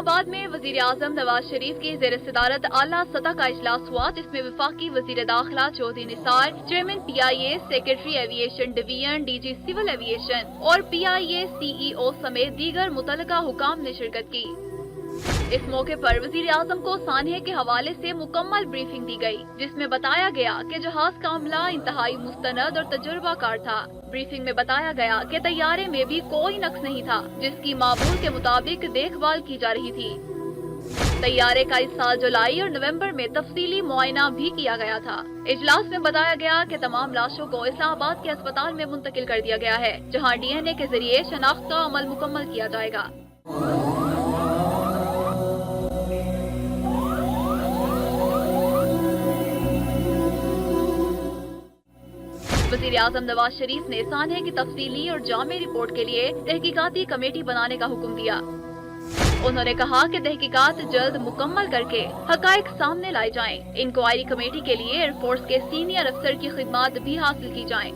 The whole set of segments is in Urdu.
آباد میں وزیر اعظم نواز شریف کی زیر صدارت اعلیٰ سطح کا اجلاس ہوا، جس میں وفاقی وزیر داخلہ Chaudhry Nisar, chairman PIA، secretary aviation division, DG civil aviation اور PIA CEO سمیت دیگر متعلقہ حکام نے شرکت کی۔ اس موقع پر وزیر اعظم کو سانحے کے حوالے سے مکمل بریفنگ دی گئی، جس میں بتایا گیا کہ جہاز کا عملہ انتہائی مستند اور تجربہ کار تھا۔ بریفنگ میں بتایا گیا کہ طیارے میں بھی کوئی نقص نہیں تھا، جس کی معمول کے مطابق دیکھ بھال کی جا رہی تھی۔ طیارے کا اس سال جولائی اور نومبر میں تفصیلی معائنہ بھی کیا گیا تھا۔ اجلاس میں بتایا گیا کہ تمام لاشوں کو اسلام آباد کے اسپتال میں منتقل کر دیا گیا ہے، جہاں DNA کے ذریعے شناخت کا عمل مکمل کیا جائے گا۔ وزیر اعظم نواز شریف نے سانحے کی تفصیلی اور جامع رپورٹ کے لیے تحقیقاتی کمیٹی بنانے کا حکم دیا۔ انہوں نے کہا کہ تحقیقات جلد مکمل کر کے حقائق سامنے لائے جائیں۔ انکوائری کمیٹی کے لیے ایئر فورس کے سینئر افسر کی خدمات بھی حاصل کی جائیں۔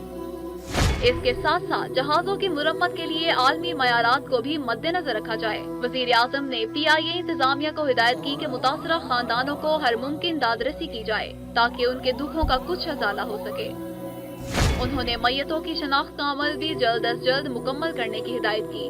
اس کے ساتھ ساتھ جہازوں کی مرمت کے لیے عالمی معیارات کو بھی مد نظر رکھا جائے۔ وزیر اعظم نے PIA انتظامیہ کو ہدایت کی کہ متاثرہ خاندانوں کو ہر ممکن دادرسی کی جائے تاکہ ان کے دکھوں کا کچھ ازالہ ہو سکے۔ انہوں نے میتوں کی شناخت کا عمل بھی جلد از جلد مکمل کرنے کی ہدایت کی۔